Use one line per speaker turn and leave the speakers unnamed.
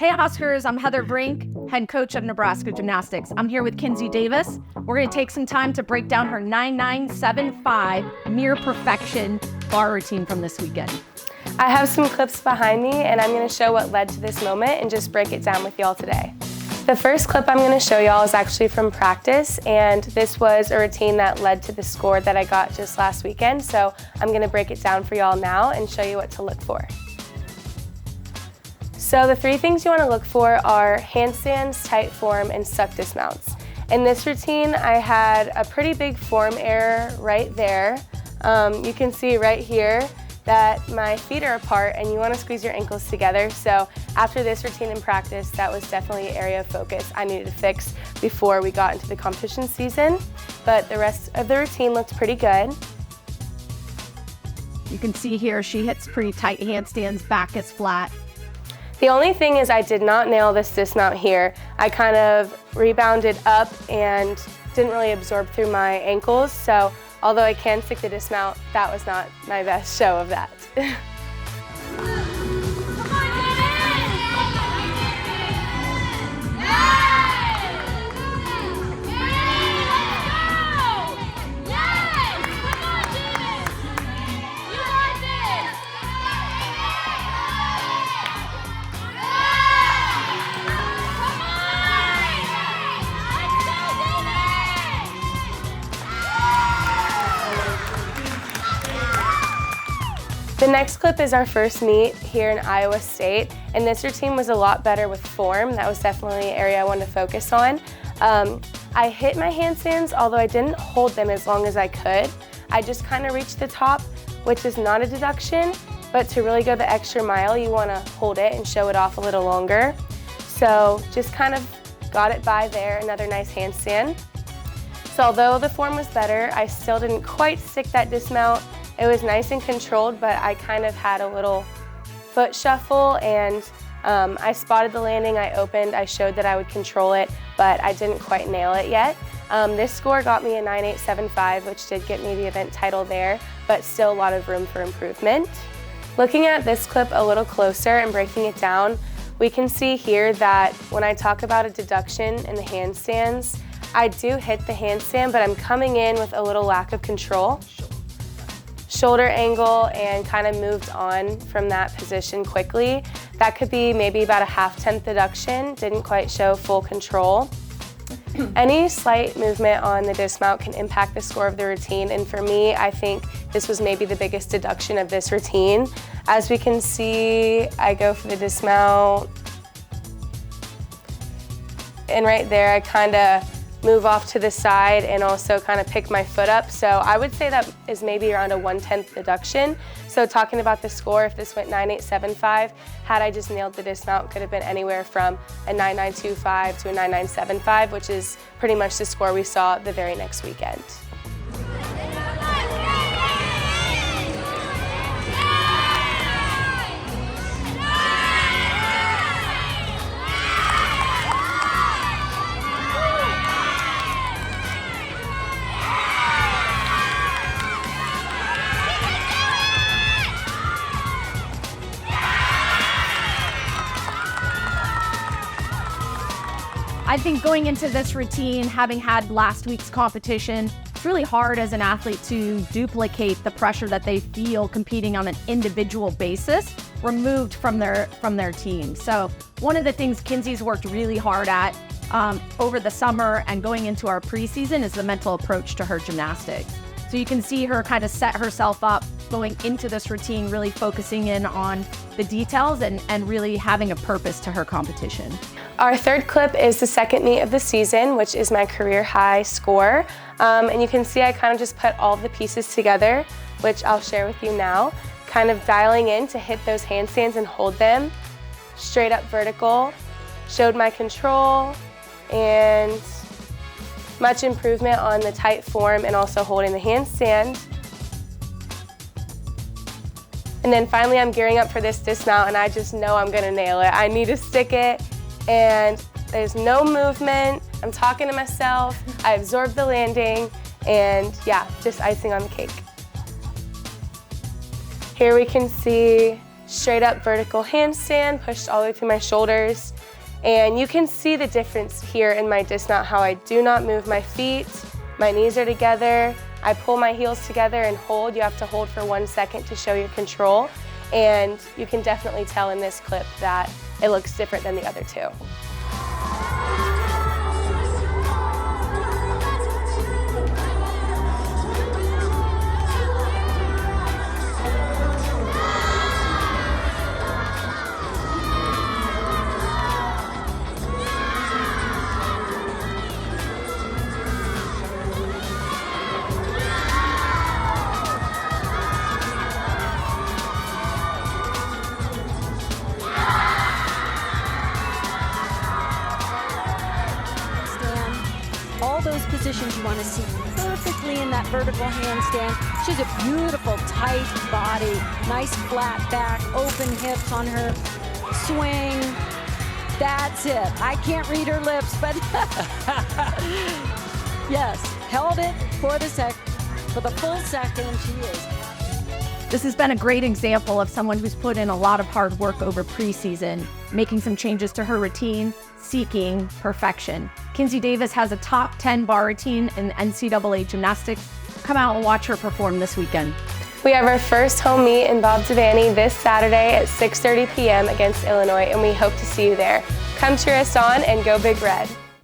Hey Huskers, I'm Heather Brink, head coach of Nebraska Gymnastics. I'm here with Kinsey Davis. We're going to take some time to break down her 9975 near perfection bar routine from this weekend.
I have some clips behind me and I'm going to show what led to this moment and just break it down with y'all today. The first clip I'm going to show y'all is actually from practice, and this was a routine that led to the score that I got just last weekend, so I'm going to break it down for y'all now and show you what to look for. So the three things you want to look for are handstands, tight form, and suck dismounts. In this routine, I had a pretty big form error right there. You can see right here that my feet are apart and you want to squeeze your ankles together. So after this routine in practice, that was definitely an area of focus I needed to fix before we got into the competition season. But the rest of the routine looked pretty good.
You can see here she hits pretty tight handstands, back is flat.
The only thing is I did not nail this dismount here. I kind of rebounded up and didn't really absorb through my ankles, so although I can stick the dismount, that was not my best show of that. The next clip is our first meet here in Iowa State, and this routine was a lot better with form. That was definitely an area I wanted to focus on. I hit my handstands, although I didn't hold them as long as I could. I just kind of reached the top, which is not a deduction, but to really go the extra mile, you want to hold it and show it off a little longer. So just kind of got it by there, another nice handstand. So although the form was better, I still didn't quite stick that dismount. It was nice and controlled, but I kind of had a little foot shuffle, and I spotted the landing, I opened, I showed that I would control it, but I didn't quite nail it yet. This score got me a 9875, which did get me the event title there, but still a lot of room for improvement. Looking at this clip a little closer and breaking it down, we can see here that when I talk about a deduction in the handstands, I do hit the handstand, but I'm coming in with a little lack of control. Shoulder angle, and kind of moved on from that position quickly. That could be maybe about a half-tenth deduction, didn't quite show full control. Any slight movement on the dismount can impact the score of the routine, and for me, I think this was maybe the biggest deduction of this routine. As we can see, I go for the dismount, and right there I kind of move off to the side and also kind of pick my foot up. So I would say that is maybe around a 1/10 deduction. So talking about the score, if this went 9875, had I just nailed the dismount, could have been anywhere from a 9925 to a 9975, which is pretty much the score we saw the very next weekend.
I think going into this routine, having had last week's competition, it's really hard as an athlete to duplicate the pressure that they feel competing on an individual basis, removed from their team. So one of the things Kinsey's worked really hard at over the summer and going into our preseason is the mental approach to her gymnastics. So you can see her kind of set herself up going into this routine, really focusing in on the details and really having a purpose to her competition.
Our third clip is the second meet of the season, which is my career high score. And you can see I kind of just put all the pieces together, which I'll share with you now. Kind of dialing in to hit those handstands and hold them. Straight up vertical, showed my control, and much improvement on the tight form and also holding the handstand. And then finally I'm gearing up for this dismount and I just know I'm gonna nail it. I need to stick it, and there's no movement. I'm talking to myself, I absorbed the landing, and yeah, just icing on the cake. Here we can see straight up vertical handstand, pushed all the way through my shoulders. And you can see the difference here in my dismount, how I do not move my feet, my knees are together, I pull my heels together and hold. You have to hold for 1 second to show your control. And you can definitely tell in this clip that it looks different than the other two.
All those positions you want to see perfectly in that vertical handstand. She's a beautiful, tight body, nice flat back, open hips on her swing. That's it. I can't read her lips, but yes, held it for the full second. She is.
This has been a great example of someone who's put in a lot of hard work over preseason, making some changes to her routine, seeking perfection. Kinsey Davis has a top 10 bar routine in NCAA gymnastics. Come out and watch her perform this weekend.
We have our first home meet in Bob Devaney this Saturday at 6:30 p.m. against Illinois, and we hope to see you there. Come cheer us on and go Big Red.